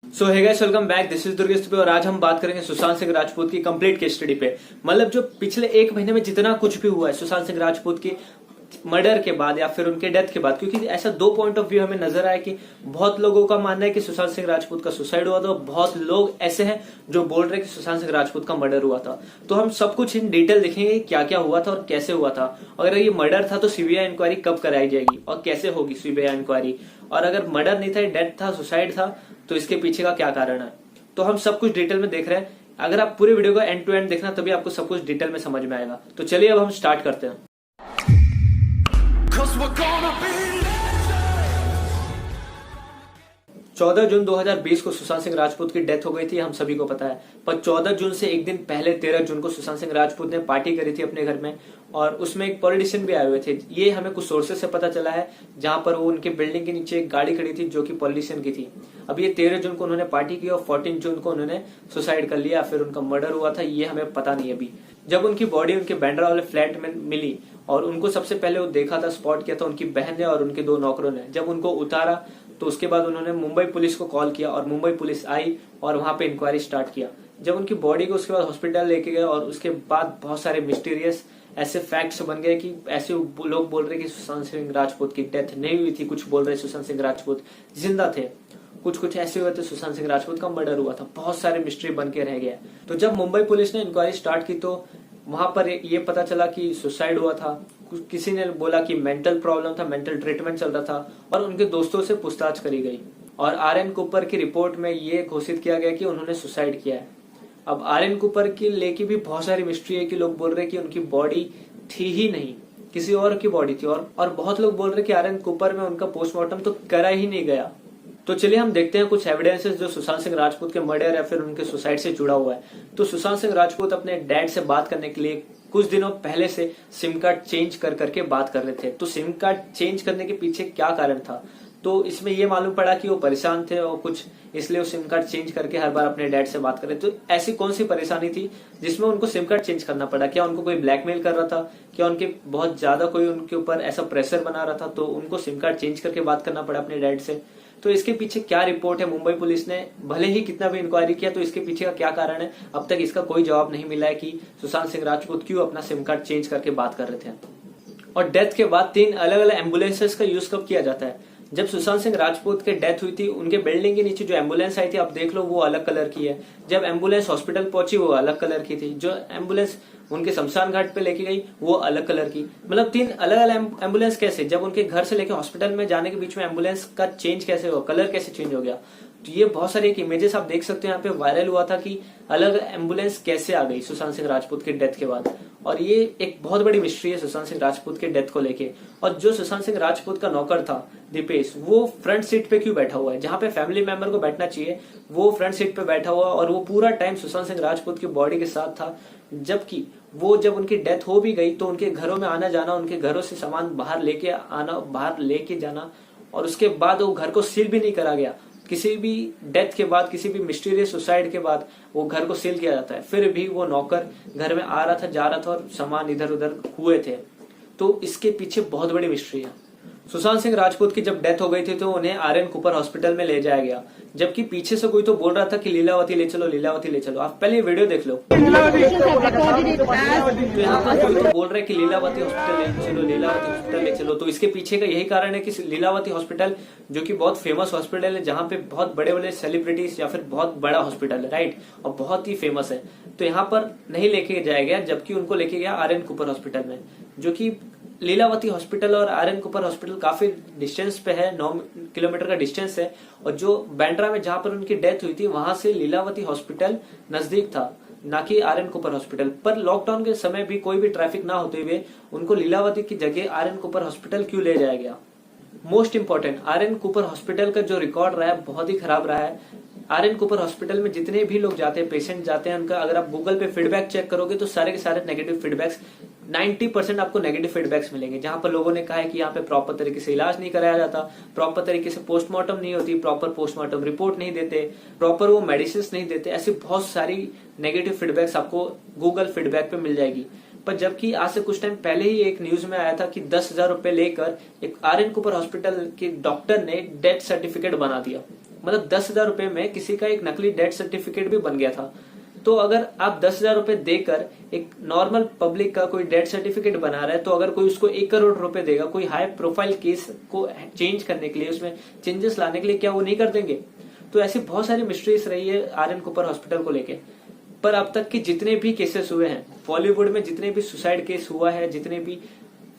So hey guys, welcome back. This is Durgesh पे और आज हम बात करेंगे सुशांत सिंह राजपूत की कंप्लीट केस स्टडी पे। मतलब जो पिछले एक महीने में जितना कुछ भी हुआ है सुशांत सिंह राजपूत की मर्डर के बाद या फिर उनके डेथ के बाद, क्योंकि ऐसा दो पॉइंट ऑफ व्यू हमें नजर आया कि बहुत लोगों का मानना है कि सुशांत सिंह राजपूत का सुसाइड हुआ था, बहुत लोग ऐसे हैं जो बोल रहे हैं कि सुशांत सिंह राजपूत का मर्डर हुआ था। तो हम सब कुछ इन डिटेल देखेंगे क्या क्या हुआ था और कैसे हुआ था। अगर ये मर्डर था तो सीबीआई इंक्वायरी कब कराई जाएगी और कैसे होगी सीबीआई इंक्वायरी, और अगर मर्डर नहीं था, डेथ था, सुसाइड था, तो इसके पीछे का क्या कारण है। तो हम सब कुछ डिटेल में देख रहे हैं। अगर आप पूरे वीडियो को एंड टू एंड देखना तभी आपको सब कुछ डिटेल में समझ में आएगा। तो चलिए अब हम स्टार्ट करते हैं। 14 जून 2020 को सुशांत सिंह राजपूत की डेथ हो गई थी, हम सभी को पता है। पर 14 जून से एक दिन पहले 13 जून को सुशांत सिंह राजपूत ने पार्टी करी थी अपने घर में, और उसमें एक पॉलिटिशियन भी आए हुए थे। ये हमें कुछ सोर्सेस से पता चला है, जहां पर वो उनके बिल्डिंग के नीचे एक गाड़ी खड़ी थी जो कि पॉलिटिशियन की थी। अब ये 13 जून को उन्होंने पार्टी की और 14 जून को उन्होंने सुसाइड कर लिया, फिर उनका मर्डर हुआ था, ये हमें पता नहीं अभी। जब उनकी बॉडी उनके बैंड्रा वाले फ्लैट में मिली और उनको सबसे पहले वो देखा था, स्पॉट किया था उनकी बहन ने और उनके दो नौकरों ने। जब उनको उतारा तो उसके बाद उन्होंने मुंबई पुलिस को कॉल किया और मुंबई पुलिस आई और वहां पे इंक्वायरी स्टार्ट किया। जब उनकी बॉडी को उसके बाद हॉस्पिटल लेके गए और उसके बाद बहुत सारे मिस्टीरियस ऐसे फैक्ट्स बन गए कि ऐसे लोग बोल रहे कि सुशांत सिंह राजपूत की डेथ नहीं हुई थी, कुछ बोल रहे सुशांत सिंह राजपूत जिंदा थे, कुछ ऐसे हुए थे सुशांत सिंह राजपूत का मर्डर हुआ था। बहुत सारे मिस्ट्री बन के रह गया। तो जब मुंबई पुलिस ने इंक्वायरी स्टार्ट की तो वहां पर ये पता चला कि सुसाइड हुआ था। किसी ने बोला कि मेंटल प्रॉब्लम था, मेंटल ट्रीटमेंट चल रहा था, और उनके दोस्तों से पूछताछ करी गई और आर.एन. कूपर की रिपोर्ट में ये घोषित किया गया कि उन्होंने सुसाइड किया है। अब आर.एन. कूपर की लेके भी बहुत सारी मिस्ट्री है कि लोग बोल रहे हैं कि उनकी बॉडी थी ही नहीं, किसी और की बॉडी थी, और बहुत लोग बोल रहे हैं कि आर.एन. कूपर में उनका पोस्टमार्टम तो करा ही नहीं गया। तो चलिए हम देखते हैं कुछ एविडेंसेस जो सुशांत सिंह राजपूत के मर्डर या फिर उनके सुसाइड से जुड़ा हुआ है। तो सुशांत सिंह राजपूत अपने डैड से बात करने के लिए कुछ दिनों पहले से सिम कार्ड चेंज कर करके बात कर रहे थे। तो सिम कार्ड चेंज करने के पीछे क्या कारण था, तो इसमें यह मालूम पड़ा कि वो परेशान थे और कुछ इसलिए वो सिम कार्ड चेंज करके हर बार अपने डैड से बात कर रहे। तो ऐसी कौन सी परेशानी थी जिसमें उनको सिम कार्ड चेंज करना पड़ा? क्या उनको कोई ब्लैकमेल कर रहा था? क्या उनके बहुत ज्यादा कोई उनके ऊपर ऐसा प्रेशर बना रहा था तो उनको सिम कार्ड चेंज करके बात करना पड़ा अपने डैड से? तो इसके पीछे क्या रिपोर्ट है? मुंबई पुलिस ने भले ही कितना भी इंक्वायरी किया, तो इसके पीछे का क्या कारण है, अब तक इसका कोई जवाब नहीं मिला है कि सुशांत सिंह राजपूत क्यों अपना सिम कार्ड चेंज करके बात कर रहे थे। और डेथ के बाद 3 अलग अलग एम्बुलेंसेस का यूज कब किया जाता है? जब सुशांत सिंह राजपूत के डेथ हुई थी, उनके बिल्डिंग के नीचे जो एम्बुलेंस आई थी, आप देख लो, वो अलग कलर की है। जब एम्बुलेंस हॉस्पिटल पहुंची वो अलग कलर की थी। जो एम्बुलेंस उनके शमशान घाट पे लेके गई वो अलग कलर की। मतलब 3 अलग अलग एम्बुलेंस कैसे? जब उनके घर से लेके हॉस्पिटल में जाने के बीच में एम्बुलेंस का चेंज कैसे हुआ, कलर कैसे चेंज हो गया? तो ये बहुत सारे एक इमेजेस आप देख सकते हो, यहाँ पे वायरल हुआ था कि अलग एम्बुलेंस कैसे आ गई सुशांत सिंह राजपूत के डेथ के बाद। और ये एक बहुत बड़ी मिस्ट्री है सुशांत सिंह राजपूत के डेथ को लेके। और जो सुशांत सिंह राजपूत का नौकर था दीपेश, वो फ्रंट सीट पे क्यों बैठा हुआ है? जहां पे फैमिली मेंबर को बैठना चाहिए वो फ्रंट सीट पे बैठा हुआ, और वो पूरा टाइम सुशांत सिंह राजपूत की बॉडी के साथ था। जबकि वो जब उनकी डेथ हो भी गई तो उनके घरों में आना जाना, उनके घरों से सामान बाहर लेके आना, बाहर लेके जाना, और उसके बाद वो घर को सील भी नहीं करा गया। किसी भी डेथ के बाद, किसी भी मिस्टीरियस सुसाइड के बाद वो घर को सील किया जाता है, फिर भी वो नौकर घर में आ रहा था, जा रहा था और सामान इधर उधर हुए थे। तो इसके पीछे बहुत बड़ी मिस्ट्री है। सुशांत सिंह राजपूत की जब डेथ हो गई थी तो उन्हें आर.एन. कूपर हॉस्पिटल में ले जाया गया, जबकि पीछे से कोई तो बोल रहा था कि लीलावती ले चलो, लीलावती ले चलो। आप पहले ये वीडियो देख लो। तो यहाँ पर कोई तो बोल रहा है कि लीलावती हॉस्पिटल ले चलो, लीलावती हॉस्पिटल ले चलो। तो इसके पीछे का यही कारण है कि लीलावती हॉस्पिटल, जो कि बहुत फेमस हॉस्पिटल है, जहाँ पे बहुत बड़े बड़े सेलिब्रिटीज या फिर बहुत बड़ा हॉस्पिटल है, राइट, और बहुत ही फेमस है, तो यहाँ पर नहीं लेके जाया गया, जबकि उनको लेके गया आर.एन. कूपर हॉस्पिटल में, जो कि लीलावती हॉस्पिटल और आर.एन. कूपर हॉस्पिटल काफी डिस्टेंस पे है, 9 किलोमीटर का डिस्टेंस है। और जो बैंड्रा में जहां पर उनकी डेथ हुई थी वहां से लीलावती हॉस्पिटल नजदीक था, ना कि आर.एन. Cooper hospital. पर लॉकडाउन के समय भी कोई भी ट्रैफिक ना होते हुए उनको लीलावती की जगह आर.एन. कूपर हॉस्पिटल क्यों ले जाया गया? Most important, RN. Cooper hospital का जो रिकॉर्ड रहा है बहुत ही खराब रहा है। आर.एन. कूपर हॉस्पिटल में जितने भी लोग जाते हैं, पेशेंट जाते हैं, उनका अगर आप गूगल पे फीडबैक चेक करोगे तो सारे के सारे नेगेटिव फीडबैक्स, 90% आपको नेगेटिव फीडबैक्स मिलेंगे, जहां पर लोगों ने कहा है कि यहाँ पे प्रॉपर तरीके से इलाज नहीं कराया जाता, प्रॉपर तरीके से पोस्टमार्टम नहीं होती, प्रॉपर पोस्टमार्टम रिपोर्ट नहीं देते, प्रॉपर वो मेडिसिन नहीं देते। ऐसी बहुत सारी नेगेटिव फीडबैक्स आपको गूगल फीडबैक पे मिल जाएगी। पर जबकि आज से कुछ टाइम पहले ही एक न्यूज में आया था कि 10,000 रुपए लेकर एक आर्यन कूपर हॉस्पिटल के डॉक्टर ने डेथ सर्टिफिकेट बना दिया। मतलब 10,000 रुपए में किसी का एक नकली डेथ सर्टिफिकेट भी बन गया था। तो अगर आप 10,000 रुपए देकर एक नॉर्मल पब्लिक का कोई डेथ सर्टिफिकेट बना रहा है, तो अगर कोई उसको 1 करोड़ रुपए देगा कोई हाई प्रोफाइल केस को चेंज करने के लिए, उसमें चेंजेस लाने के लिए, क्या वो नहीं कर देंगे? तो ऐसी बहुत सारी मिस्ट्रीज रही है आर्यन कूपर हॉस्पिटल को लेके। पर अब तक के जितने भी केसेस हुए हैं बॉलीवुड में, जितने भी सुसाइड केस हुआ है, जितने भी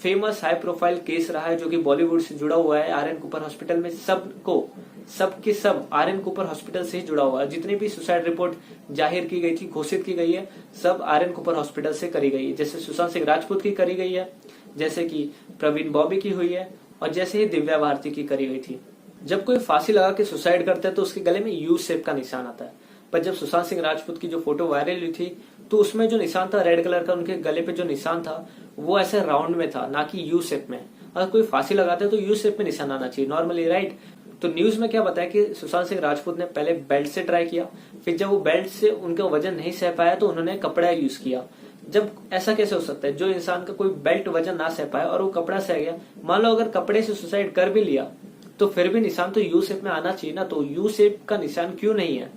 फेमस हाई प्रोफाइल केस रहा है जो कि बॉलीवुड से जुड़ा हुआ है आर्यन कूपर हॉस्पिटल में, सब आर्यन कूपर हॉस्पिटल से ही जुड़ा हुआ है। जितनी भी सुसाइड रिपोर्ट जाहिर की गई थी, घोषित की गई है, सब आर्यन कूपर हॉस्पिटल से करी गई है। जैसे सुशांत सिंह राजपूत की करी गई है, जैसे कि प्रवीण बॉबी की हुई है, और जैसे ही दिव्या भारती की करी गई थी। जब कोई फांसी लगा के सुसाइड करता है तो उसके गले में यू शेप का निशान आता है। पर जब सुशांत सिंह राजपूत की जो फोटो वायरल हुई थी तो उसमें जो निशान था रेड कलर का, उनके गले पे जो निशान था वो ऐसे राउंड में था, ना कि यू शेप में। अगर कोई फांसी लगाता है तो यू शेप में निशान आना चाहिए नॉर्मली, राइट? तो न्यूज में क्या बताया कि सुशांत सिंह राजपूत ने पहले बेल्ट से ट्राई किया, फिर जब वो बेल्ट से उनका वजन नहीं सह पाया तो उन्होंने कपड़ा यूज किया। जब ऐसा कैसे हो सकता है, जो इंसान का कोई बेल्ट वजन ना सह पाए और वो कपड़ा सह गया? मान लो अगर कपड़े से सुसाइड कर भी लिया तो फिर भी निशान तो यू शेप में आना चाहिए ना, तो यू शेप का निशान क्यों नहीं है?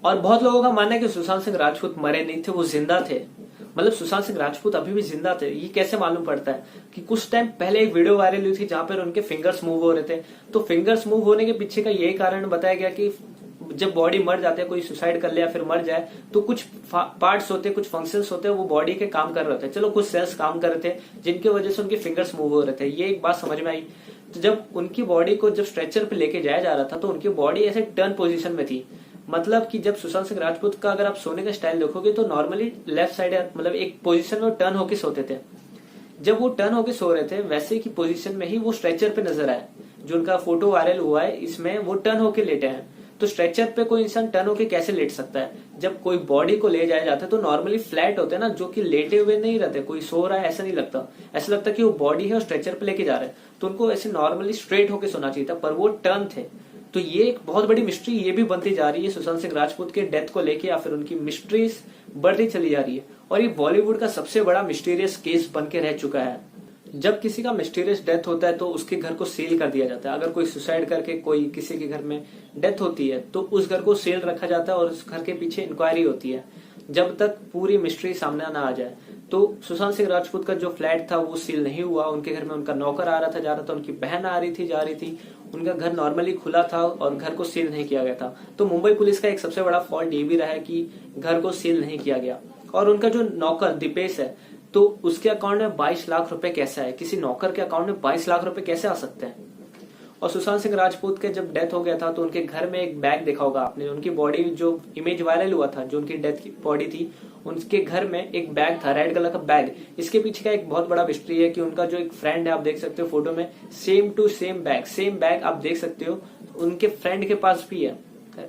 और बहुत लोगों का मानना है कि सुशांत सिंह राजपूत मरे नहीं थे, वो जिंदा थे। मतलब सुशांत सिंह राजपूत अभी भी जिंदा थे। ये कैसे मालूम पड़ता है कि कुछ टाइम पहले एक वीडियो वायरल हुई थी जहां पर उनके फिंगर्स मूव हो रहे थे। तो फिंगर्स मूव होने के पीछे का यही कारण बताया गया कि जब बॉडी मर जाती है, कोई सुसाइड कर ले या फिर मर जाए, तो कुछ पार्ट्स होते हैं, कुछ फंक्शंस होते हैं, वो बॉडी के काम कर रहे थे। चलो कुछ सेल्स काम कर रहे थे जिनकी वजह से उनके फिंगर्स मूव हो रहे थे, ये एक बात समझ में आई। तो जब उनकी बॉडी को जब स्ट्रेचर पे लेके जाया जा रहा था तो उनकी बॉडी ऐसे टर्न पोजीशन में थी। मतलब कि जब सुशांत सिंह राजपूत का अगर आप सोने का स्टाइल देखोगे तो नॉर्मली लेफ्ट साइड मतलब एक पोजीशन में टर्न होके सोते थे। जब वो टर्न होके सो रहे थे वैसे की पोजीशन में ही वो स्ट्रेचर पे नजर आए। जो उनका फोटो वायरल हुआ है इसमें वो टर्न होके लेटे हैं। तो स्ट्रेचर पे कोई इंसान टर्न होके कैसे लेट सकता है? जब कोई बॉडी को ले जाया जाता है तो नॉर्मली फ्लैट होते हैं ना, जो कि लेटे हुए नहीं रहते, कोई सो रहा है ऐसा नहीं लगता। ऐसा लगता है कि वो बॉडी है और स्ट्रेचर पे लेके जा रहे हैं, तो उनको ऐसे नॉर्मली स्ट्रेट होके सोना चाहिए था, पर वो टर्न थे। तो ये एक बहुत बड़ी मिस्ट्री ये भी बनती जा रही है सुशांत सिंह राजपूत के डेथ को लेके, या फिर उनकी मिस्ट्रीज बढ़ती चली जा रही है। और ये बॉलीवुड का सबसे बड़ा मिस्टीरियस केस बन के रह चुका है। जब किसी का मिस्टीरियस डेथ होता है तो उसके घर को सील कर दिया जाता है। अगर कोई सुसाइड करके कोई किसी के घर में डेथ होती है तो उस घर को सील रखा जाता है और उस घर के पीछे इंक्वायरी होती है जब तक पूरी मिस्ट्री सामने ना आ जाए। तो सुशांत सिंह राजपूत का जो फ्लैट था वो सील नहीं हुआ। उनके घर में उनका नौकर आ रहा था, जा रहा था, उनकी बहन आ रही थी, जा रही थी। उनका घर नॉर्मली खुला था और घर को सील नहीं किया गया था। तो मुंबई पुलिस का एक सबसे बड़ा फॉल्ट ये भी रहा है कि घर को सील नहीं किया गया। और उनका जो नौकर दीपेश है, तो उसके अकाउंट में 22 लाख रुपए कैसे है? किसी नौकर के अकाउंट में 22 लाख रुपए कैसे आ सकते हैं? और सुशांत सिंह राजपूत के जब डेथ हो गया था तो उनके घर में एक बैग देखा होगा आपने। उनकी बॉडी जो इमेज वायरल हुआ था, जो उनकी डेथ की बॉडी थी, उनके घर में एक बैग था, रेड कलर का बैग। इसके पीछे का एक बहुत बड़ा मिस्ट्री है कि उनका जो एक फ्रेंड है, आप देख सकते हो फोटो में, सेम टू सेम बैग आप देख सकते हो उनके फ्रेंड के पास भी है,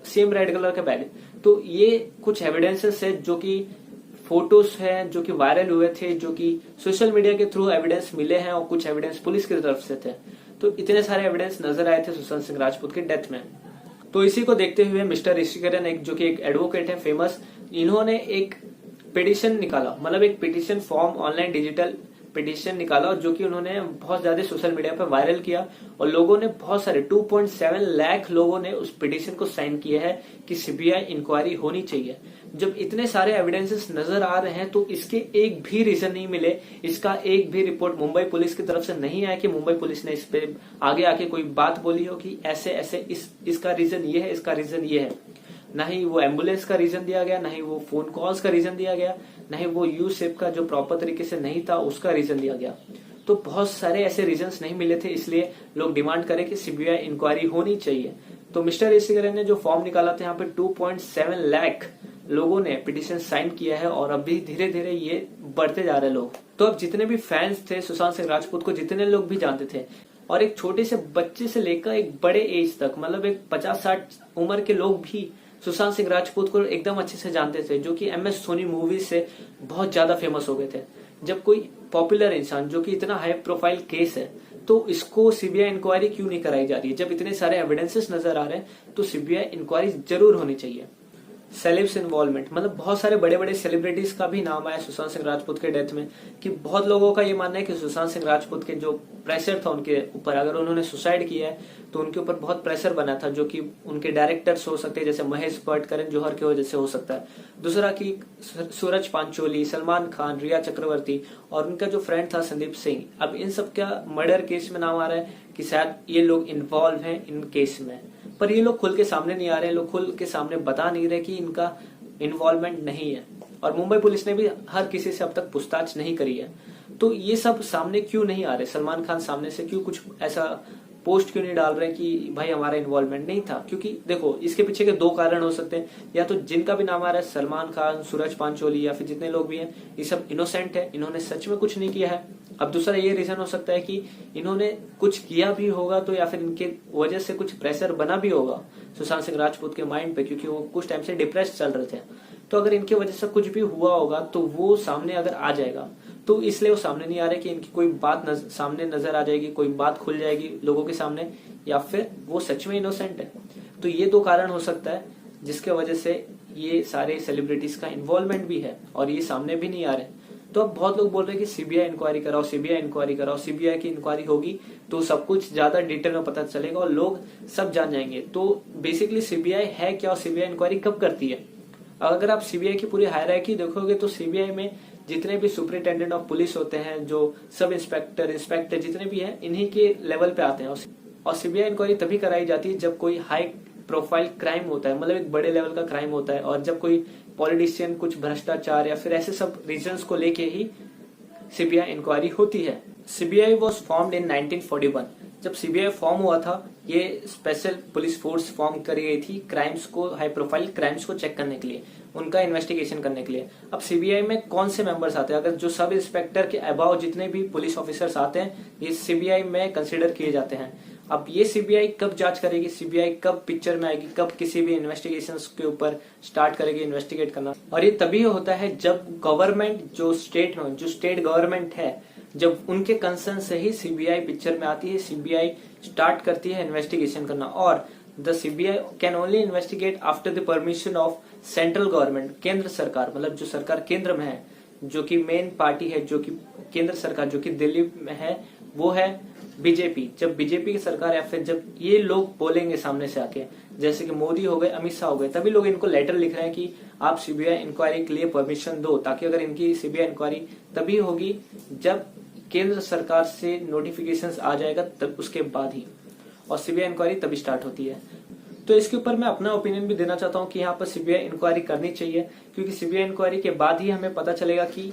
सेम रेड कलर का बैग। तो ये कुछ एविडेंसेस है जो कि फोटोज हैं जो कि वायरल हुए थे, जो कि सोशल मीडिया के थ्रू एविडेंस मिले हैं, और कुछ एविडेंस पुलिस की तरफ से थे। तो इतने सारे एविडेंस नजर आए थे सुशांत सिंह राजपूत के डेथ में। तो इसी को देखते हुए मिस्टर ऋषिकरण, एक जो कि एक एडवोकेट है फेमस, इन्होंने एक पिटिशन निकाला, मतलब एक petition form, online digital petition निकाला, जो कि उन्होंने बहुत ज्यादा सोशल मीडिया पर वायरल किया। और लोगों ने, बहुत सारे 2.7 लाख लोगों ने उस पिटिशन को साइन किया है कि सीबीआई इंक्वायरी होनी चाहिए। जब इतने सारे एविडेंसेस नजर आ रहे हैं तो इसके एक भी रीजन नहीं मिले, इसका एक भी रिपोर्ट मुंबई पुलिस की तरफ से नहीं आया कि मुंबई पुलिस ने इस पे आगे आके कोई बात बोली हो कि ऐसे ऐसे इसका रीजन ये है, इसका रीजन ये है। ना ही वो एम्बुलेंस का रीजन दिया गया, ना ही वो फोन कॉल्स का रीजन दिया गया, ना ही वो यू शेप का जो प्रॉपर तरीके से नहीं था उसका रीजन दिया गया। तो बहुत सारे ऐसे रीजंस नहीं मिले थे, इसलिए लोग डिमांड करें कि सीबीआई इंक्वायरी होनी चाहिए। तो मिस्टर ऋषिकरण ने जो फॉर्म निकाला था, यहाँ पे 2.7 लाख लोगों ने पिटिशन साइन किया है, और अभी धीरे धीरे ये बढ़ते जा रहे लोग। तो अब जितने भी फैंस थे सुशांत सिंह राजपूत को, जितने लोग भी जानते थे, और एक छोटे से बच्चे से लेकर एक बड़े एज तक, मतलब एक 50-60 उम्र के लोग भी सुशांत सिंह राजपूत को एकदम अच्छे से जानते थे, जो कि MS धोनी मूवी से बहुत ज्यादा फेमस हो गए थे। जब कोई पॉपुलर इंसान, जो कि इतना हाई प्रोफाइल केस है, तो इसको सीबीआई इंक्वायरी क्यों नहीं कराई जा रही है? जब इतने सारे एविडेंसेस नजर आ रहे हैं तो सीबीआई इंक्वायरी जरूर होनी चाहिए। सेलेब्स इन्वॉल्वमेंट, मतलब बहुत सारे बड़े बड़े सेलिब्रिटीज का भी नाम आया सुशांत सिंह राजपूत के डेथ में, कि बहुत लोगों का ये मानना है कि सुशांत सिंह राजपूत के जो प्रेशर था उनके ऊपर, अगर उन्होंने सुसाइड किया है तो उनके ऊपर बहुत प्रेशर बना था, जो कि उनके डायरेक्टर्स हो सकते हैं जैसे महेश भट्ट, करण जौहर की वजह से हो सकता है। दूसरा कि सूरज पांचोली, सलमान खान, रिया चक्रवर्ती और उनका जो फ्रेंड था संदीप सिंह, अब इन सब का मर्डर केस में नाम आ रहा है कि शायद ये लोग इन्वॉल्व हैं इन केस में, पर ये लोग खुल के सामने नहीं आ रहे हैं, लोग खुल के सामने बता नहीं रहे कि इनका इन्वॉल्वमेंट नहीं है। और मुंबई पुलिस ने भी हर किसी से अब तक पूछताछ नहीं करी है। तो ये सब सामने क्यों नहीं आ रहे? सलमान खान सामने से क्यों कुछ ऐसा पोस्ट क्यों नहीं डाल रहे कि भाई हमारा इन्वॉल्वमेंट नहीं था? क्योंकि देखो, इसके पीछे के दो कारण हो सकते हैं, या तो जिनका भी नाम आ रहा है सलमान खान, सूरज पांचोली या फिर जितने लोग भी हैं, ये सब इनोसेंट है, इन्होंने सच में कुछ नहीं किया है। अब दूसरा ये रीजन हो सकता है कि इन्होंने कुछ किया भी होगा तो, या फिर इनके वजह से कुछ प्रेशर बना भी होगा सुशांत सिंह राजपूत के माइंड पे, क्योंकि वो कुछ टाइम से डिप्रेस चल रहे थे। तो अगर इनकी वजह से कुछ भी हुआ होगा तो वो सामने अगर आ जाएगा, तो इसलिए वो सामने नहीं आ रहे कि इनकी कोई बात सामने नजर आ जाएगी, कोई बात खुल जाएगी लोगों के सामने, या फिर वो सच में इनोसेंट है। तो ये दो कारण हो सकता है जिसके वजह से ये सारे सेलिब्रिटीज का इन्वॉल्वमेंट भी है और ये सामने भी नहीं आ रहे। तो अब बहुत लोग बोल रहे हैं कि सीबीआई इंक्वायरी कराओ, सीबीआई इंक्वायरी कराओ, सीबीआई की इंक्वायरी होगी तो सब कुछ ज्यादा डिटेल में पता चलेगा और लोग सब जान जाएंगे। तो बेसिकली सीबीआई है क्या और सीबीआई इंक्वायरी कब करती है? अगर आप सीबीआई की पूरी हायरार्की देखोगे तो सीबीआई में जितने भी सुपरिटेंडेंट ऑफ पुलिस होते हैं, जो सब इंस्पेक्टर जितने भी हैं, इन्हीं के लेवल पे आते हैं। और सीबीआई इंक्वायरी तभी कराई जाती है जब कोई हाई प्रोफाइल क्राइम होता है, मतलब एक बड़े लेवल का क्राइम होता है, और जब कोई पॉलिटिशियन कुछ भ्रष्टाचार या फिर ऐसे सब रीजंस को लेके ही सीबीआई इंक्वायरी होती है। CBI was formed in 1941। जब सीबीआई फॉर्म हुआ था, ये स्पेशल पुलिस फोर्स फॉर्म करी गई थी क्राइम्स को, हाई प्रोफाइल क्राइम्स को चेक करने के लिए, उनका इन्वेस्टिगेशन करने के लिए। अब सीबीआई में कौन से मेंबर्स आते हैं? अगर जो सब इंस्पेक्टर के अबाव जितने भी पुलिस ऑफिसर्स आते हैं, ये सीबीआई में कंसिडर किए जाते हैं। अब ये सीबीआई कब जांच करेगी, सीबीआई कब पिक्चर में आएगी, कब किसी भी इन्वेस्टिगेशंस के ऊपर स्टार्ट करेगी इन्वेस्टिगेट करना? और ये तभी होता है जब गवर्नमेंट, जो स्टेट गवर्नमेंट है, जब उनके कंसर्न से ही सीबीआई पिक्चर में आती है, सीबीआई स्टार्ट करती है इन्वेस्टिगेशन करना। और the CBI can only investigate after the permission of central government, केंद्र सरकार, मतलब जो सरकार केंद्र में है, जो कि मेन पार्टी है, जो कि केंद्र सरकार जो कि दिल्ली में है, वो है बीजेपी। जब बीजेपी की सरकार, या फिर जब ये लोग बोलेंगे सामने से आके, जैसे कि मोदी हो गए, अमित शाह हो गए, तभी लोग इनको लेटर लिख रहे हैं कि आप सीबीआई इंक्वायरी के लिए परमिशन दो, ताकि अगर इनकी सीबीआई इंक्वायरी तभी होगी जब केंद्र सरकार से नोटिफिकेशंस आ जाएगा, तब उसके बाद ही, और सीबीआई इंक्वायरी तभी स्टार्ट होती है। तो इसके ऊपर मैं अपना ओपिनियन भी देना चाहता हूँ कि यहाँ पर सीबीआई इंक्वायरी करनी चाहिए, क्योंकि सीबीआई इंक्वायरी के बाद ही हमें पता चलेगा कि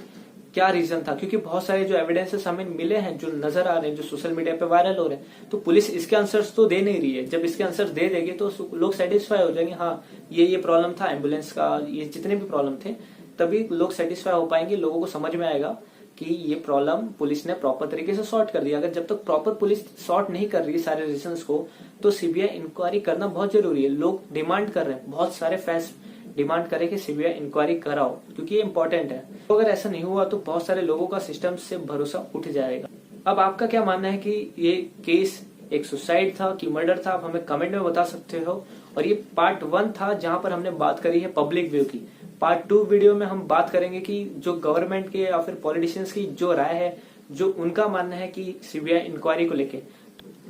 क्या रीजन था। क्योंकि बहुत सारे जो एविडेंसेस हमें मिले हैं, जो नजर आ रहे हैं, जो सोशल मीडिया पे वायरल हो रहे हैं, तो पुलिस इसके आंसर्स तो दे नहीं रही है। जब इसके आंसर्स दे देगी तो लोग सेटिस्फाई हो जाएंगे, हाँ ये प्रॉब्लम था एम्बुलेंस का, ये जितने भी प्रॉब्लम थे, तभी लोग सेटिस्फाई हो पाएंगे, लोगों को समझ में आएगा कि ये प्रॉब्लम पुलिस ने प्रॉपर तरीके से सॉर्ट कर दिया। अगर जब तक प्रॉपर पुलिस सॉर्ट नहीं कर रही सारे रीजंस को, तो सीबीआई इंक्वायरी करना बहुत जरूरी है। लोग डिमांड कर रहे हैं, बहुत सारे फैंस डिमांड करें कि सीबीआई इंक्वायरी कराओ, क्योंकि ये इंपॉर्टेंट है। तो अगर ऐसा नहीं हुआ तो बहुत सारे लोगों का सिस्टम से भरोसा उठ जाएगा। अब आपका क्या मानना है कि ये केस एक सुसाइड था कि मर्डर था? आप हमें कमेंट में बता सकते हो। और ये पार्ट 1 था जहां पर हमने बात करी है पब्लिक व्यू की। पार्ट 2 वीडियो में हम बात करेंगे कि जो गवर्नमेंट के या फिर पॉलिटिशियंस की जो राय है, जो उनका मानना है कि सीबीआई इंक्वायरी को लेके।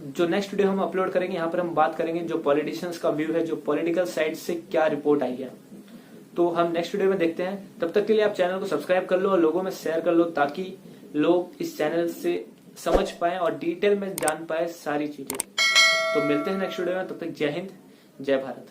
जो नेक्स्ट वीडियो हम अपलोड करेंगे, यहाँ पर हम बात करेंगे जो पॉलिटिशियंस का व्यू है, जो पॉलिटिकल साइड से क्या रिपोर्ट आई है। तो हम नेक्स्ट वीडियो में देखते हैं। तब तक के लिए आप चैनल को सब्सक्राइब कर लो और लोगों में शेयर कर लो, ताकि लोग इस चैनल से समझ पाए और डिटेल में जान पाए सारी चीजें। तो मिलते हैं नेक्स्ट वीडियो में, तब तक जय हिंद, जय भारत।